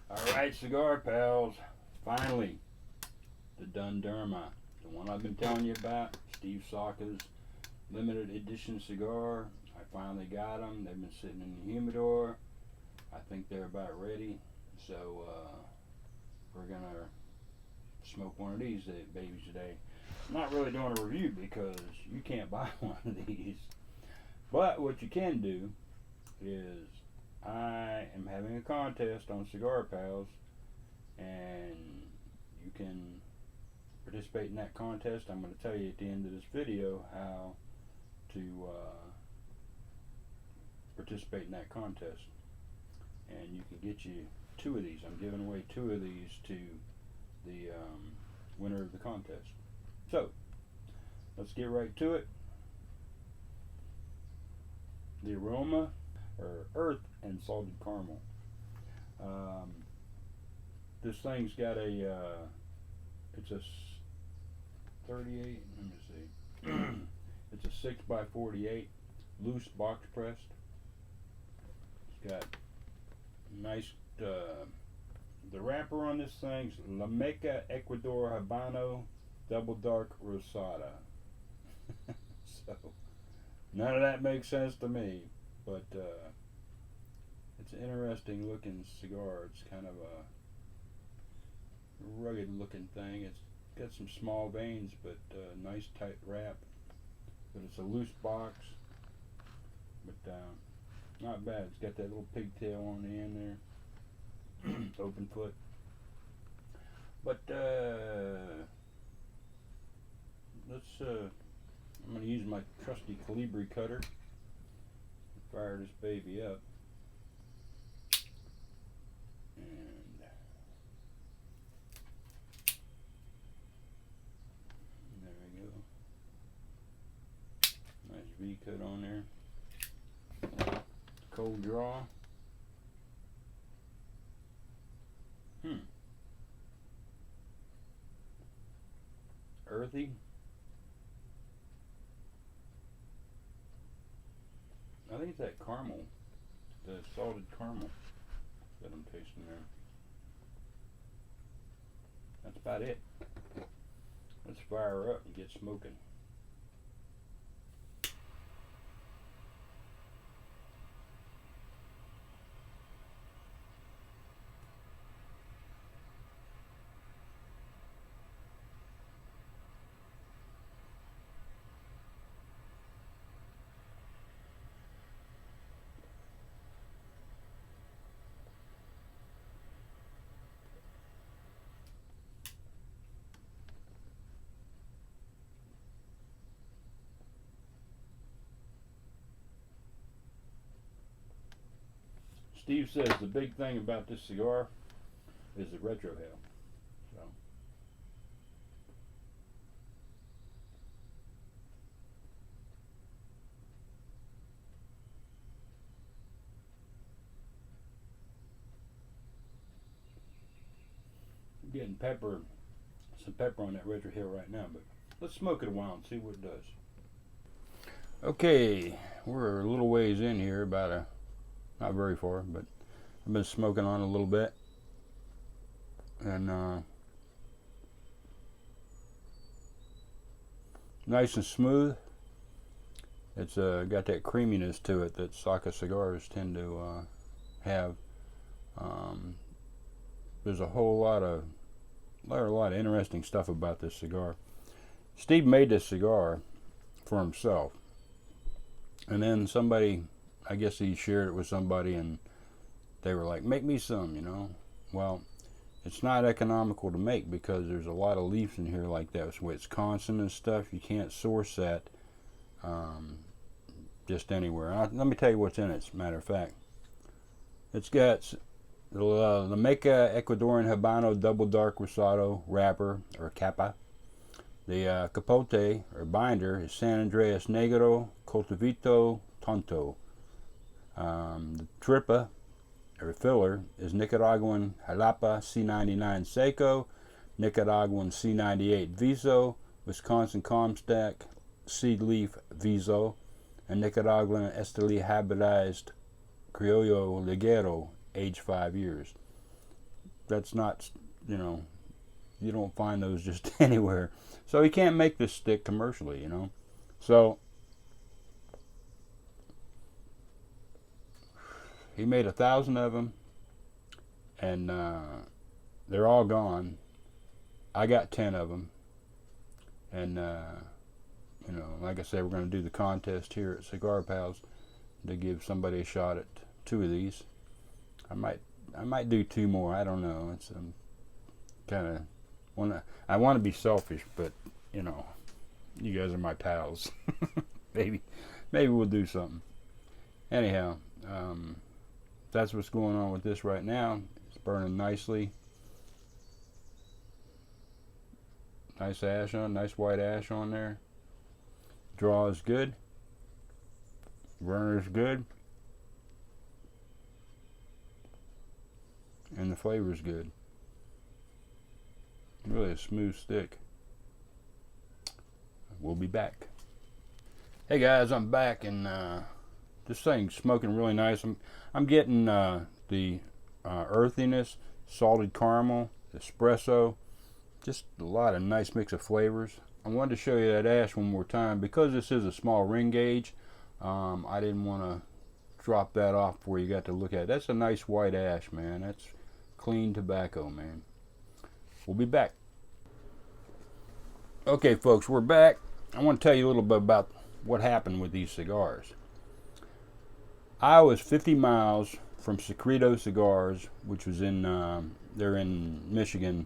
Alright, Cigar Pals, finally, the Dondurma, the one I've been telling you about, Steve Saka's limited edition cigar. I finally got them. They've been sitting in the humidor. I think they're about ready, so we're gonna smoke one of these babies today. I'm not really doing a review because you can't buy one of these, but what you can do is I am having a contest on Cigar Pals, and you can participate in that contest. I'm going to tell you at the end of this video how to participate in that contest, and you can get you 2 of these. I'm giving away 2 of these to the winner of the contest. So let's get right to it. The aroma, or earth and salted caramel. This thing's got a it's a 38, let me see, it's a 6x48 loose box pressed. It's got nice the wrapper on this thing's La Meca Ecuador Habano Double Dark Rosada. So none of that makes sense to me, but it's an interesting looking cigar. It's kind of a rugged looking thing. It's got some small veins, but nice tight wrap. But it's a loose box, but not bad. It's got that little pigtail on the end there, open foot. But I'm going to use my trusty Calibri cutter to fire this baby up. And there we go. Nice V-cut on there. Cold draw. Earthy. I think it's that caramel, the salted caramel that I'm tasting there. That's about it. Let's fire her up and get smoking. Steve says the big thing about this cigar is the retrohale. So I'm getting some pepper on that retrohale right now, but let's smoke it a while and see what it does. Okay, we're a little ways in here, about not very far, but I've been smoking on a little bit, and nice and smooth. It's got that creaminess to it that Saka cigars tend to have. There's a whole lot of interesting stuff about this cigar. Steve made this cigar for himself, and then somebody, I guess he shared it with somebody, and they were like, make me some, you know. Well, it's not economical to make because there's a lot of leaves in here like that. It's Wisconsin and stuff. You can't source that just anywhere. Let me tell you what's in it, as a matter of fact. It's got the La Meca Ecuadorian Habano Double Dark Rosado wrapper, or capa. The capote, or binder, is San Andreas Negro Cultivito Tonto. The tripa, or filler, is Nicaraguan Jalapa C99 Seco, Nicaraguan C98 Viso, Wisconsin Comstock seed leaf Viso, and Nicaraguan Esteli hybridized Criollo Ligero, aged 5 years. That's not, you know, you don't find those just anywhere. So he can't make this stick commercially, you know. So he made 1,000 of them, and they're all gone. I got 10 of them, and you know, like I said, we're going to do the contest here at Cigar Pals to give somebody a shot at 2 of these. I might do 2 more. I don't know. It's kind of I want to be selfish, but you know, you guys are my pals. maybe we'll do something. Anyhow, that's what's going on with this right now. It's burning nicely. Nice ash on, nice white ash on there. Draw is good. Burner is good. And the flavor is good. Really a smooth stick. We'll be back. Hey guys, I'm back, and this thing's smoking really nice. I'm getting the earthiness, salted caramel, espresso, just a lot of nice mix of flavors. I wanted to show you that ash one more time because this is a small ring gauge. I didn't want to drop that off before you got to look at it. That's a nice white ash, man. That's clean tobacco, man. We'll be back. Okay, folks, we're back. I want to tell you a little bit about what happened with these cigars. I was 50 miles from Secreto Cigars, which was in, they're in Michigan.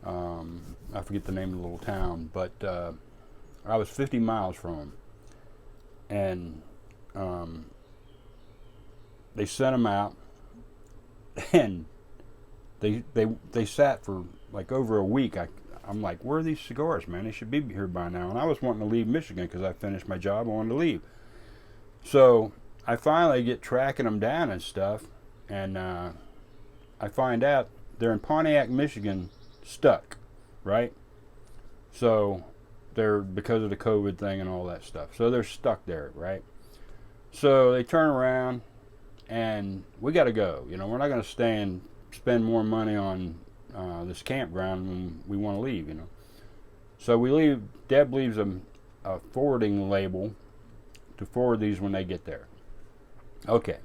I forget the name of the little town, but I was 50 miles from them. And they sent them out, and they sat for like over a week. I'm like, where are these cigars, man? They should be here by now. And I was wanting to leave Michigan because I finished my job. I wanted to leave. So I finally get tracking them down and stuff, and I find out they're in Pontiac, Michigan, stuck, right? So they're, because of the COVID thing and all that stuff. So they're stuck there, right? So they turn around, and we got to go. You know, we're not going to stay and spend more money on this campground when we want to leave, you know. So we leave. Deb leaves a forwarding label to forward these when they get there. Okay,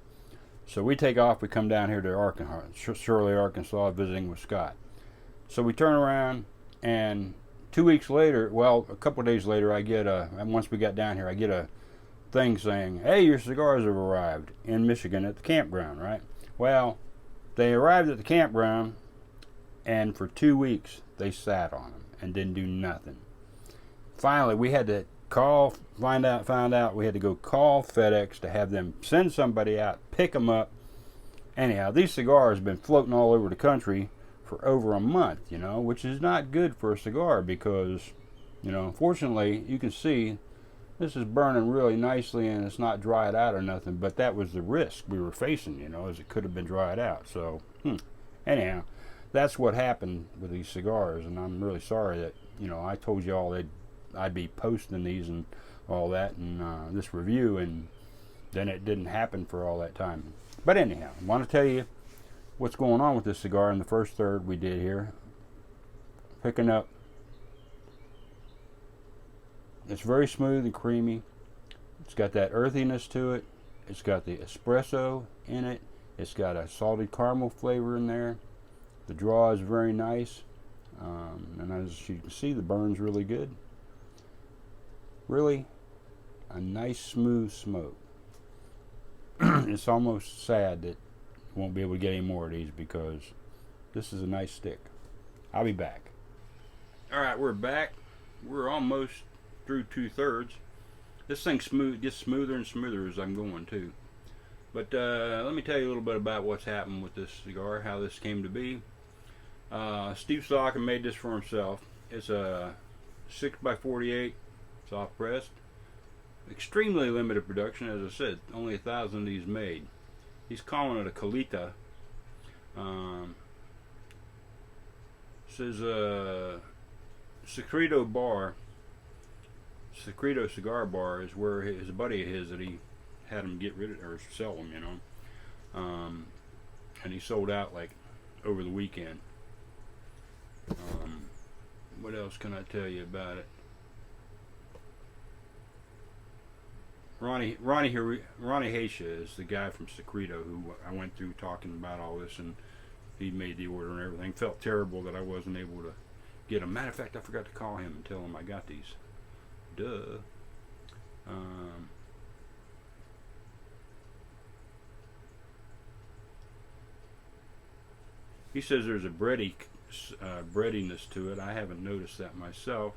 so we take off. We come down here to Arkansas, Shirley, Arkansas, visiting with Scott. So we turn around, and 2 weeks later, well, a couple of days later, I get and once we got down here, I get a thing saying, hey, your cigars have arrived in Michigan at the campground, right? Well, they arrived at the campground, and for 2 weeks, they sat on them and didn't do nothing. Finally, we had to found out we had to go call FedEx to have them send somebody out, pick them up. Anyhow, these cigars have been floating all over the country for over a month, you know, which is not good for a cigar because, you know, fortunately, you can see this is burning really nicely and it's not dried out or nothing, but that was the risk we were facing, you know, as it could have been dried out. So, anyhow, that's what happened with these cigars, and I'm really sorry that, you know, I told you all I'd be posting these and all that and this review, and then it didn't happen for all that time. But anyhow, I want to tell you what's going on with this cigar in the first third we did here. Picking up. It's very smooth and creamy. It's got that earthiness to it. It's got the espresso in it. It's got a salted caramel flavor in there. The draw is very nice. And as you can see, the burn's really good. Really a nice smooth smoke. It's almost sad that you won't be able to get any more of these because this is a nice stick. I'll be back. Alright, we're back. We're almost through 2/3. This thing gets smoother and smoother as I'm going too. But let me tell you a little bit about what's happened with this cigar, how this came to be. Steve Saka made this for himself. It's a 6x48 soft pressed. Extremely limited production, as I said. Only 1,000 of these made. He's calling it a Colita. Says Secreto Bar. Secreto Cigar Bar is where his buddy of his that he had him get rid of or sell them, you know. And he sold out like over the weekend. What else can I tell you about it? Ronnie Haisha is the guy from Secreto who I went through talking about all this, and he made the order and everything. Felt terrible that I wasn't able to get them. Matter of fact, I forgot to call him and tell him I got these. Duh. He says there's a breadiness to it. I haven't noticed that myself.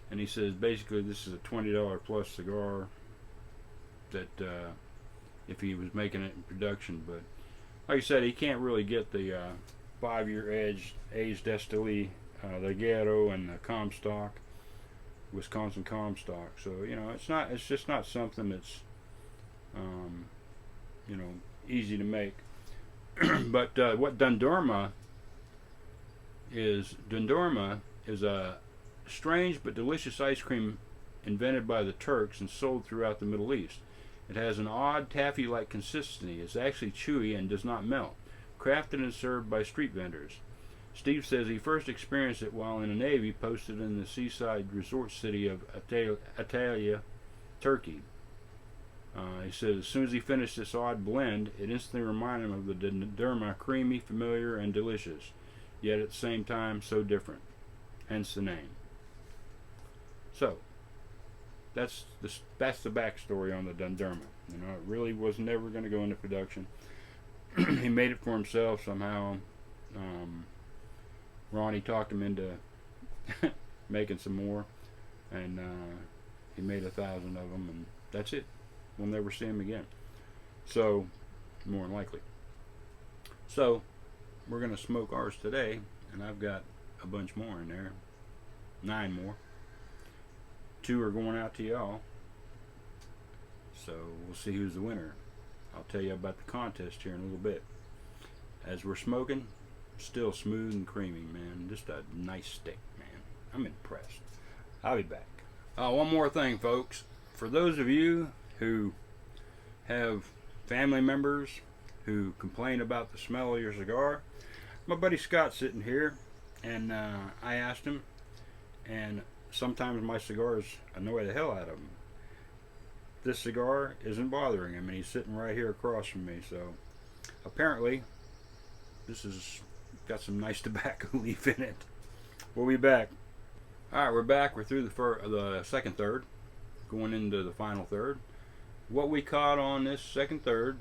And he says basically this is a $20 plus cigar that if he was making it in production. But like I said, he can't really get the 5-year aged Esteli Legado and the Comstock, Wisconsin Comstock. So you know, it's just not something that's you know, easy to make. But what Dondurma is a strange but delicious ice cream invented by the Turks and sold throughout the Middle East. It has an odd taffy-like consistency. It's actually chewy and does not melt. Crafted and served by street vendors. Steve says he first experienced it while in the Navy, posted in the seaside resort city of Antalya, Turkey. He says as soon as he finished this odd blend, it instantly reminded him of the Dondurma, creamy, familiar, and delicious, yet at the same time so different. Hence the name. So, that's the backstory on the Dondurma. You know, it really was never going to go into production. He made it for himself somehow. Ronnie talked him into making some more, and he made 1,000 of them, and that's it. We'll never see him again. So, more than likely. So, we're going to smoke ours today, and I've got a bunch more in there. 9 more. 2 are going out to y'all. So, we'll see who's the winner. I'll tell you about the contest here in a little bit. As we're smoking, still smooth and creamy, man. Just a nice stick, man. I'm impressed. I'll be back. One more thing, folks. For those of you who have family members who complain about the smell of your cigar, my buddy Scott's sitting here, and I asked him, and sometimes my cigars annoy the hell out of him. This cigar isn't bothering him, and he's sitting right here across from me, so apparently this has got some nice tobacco leaf in it. We'll be back. Alright, we're back. We're through the second third, going into the final third. What we caught on this second third,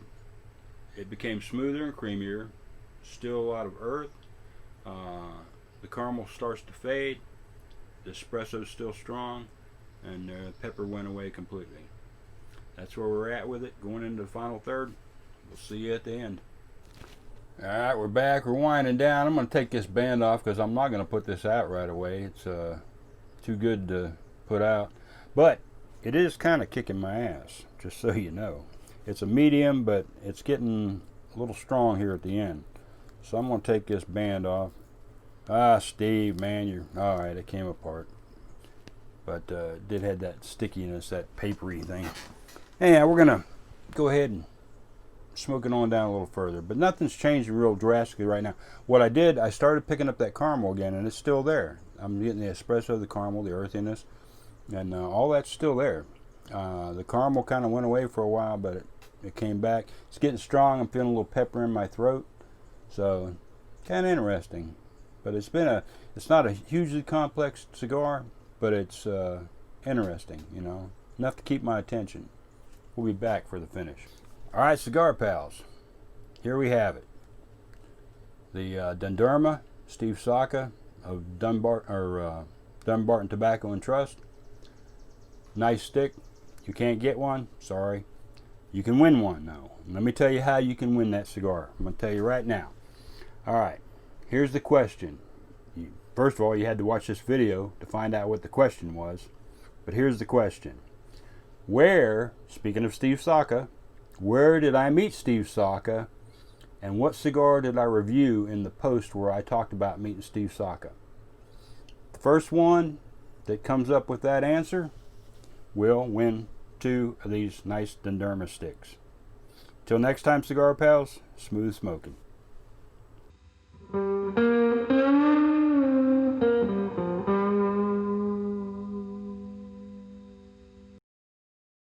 it became smoother and creamier, still a lot of earth. The caramel starts to fade, the espresso's still strong, and the pepper went away completely. That's where we're at with it, going into the final third. We'll see you at the end. Alright, we're back. We're winding down. I'm going to take this band off because I'm not going to put this out right away. It's too good to put out. But it is kind of kicking my ass, just so you know. It's a medium, but it's getting a little strong here at the end. So I'm going to take this band off. Steve, man, you're... Alright, it came apart. But it did have that stickiness, that papery thing. Anyhow, we're going to go ahead and smoke it on down a little further. But nothing's changing real drastically right now. What I did, I started picking up that caramel again, and it's still there. I'm getting the espresso, the caramel, the earthiness, and all that's still there. The caramel kind of went away for a while, but it came back. It's getting strong. I'm feeling a little pepper in my throat. So, kind of interesting. But it's not a hugely complex cigar, but it's interesting, you know. Enough to keep my attention. We'll be back for the finish. Alright, Cigar Pals. Here we have it. The Dondurma, Steve Saka of Dumbarton Tobacco and Trust. Nice stick. You can't get one, sorry. You can win one though. Let me tell you how you can win that cigar. I'm going to tell you right now. Alright, here's the question. First of all, you had to watch this video to find out what the question was. But here's the question. Where, speaking of Steve Saka, where did I meet Steve Saka, and what cigar did I review in the post where I talked about meeting Steve Saka? First one that comes up with that answer will win 2 of these nice Dondurma sticks. Till next time, Cigar Pals, smooth smoking.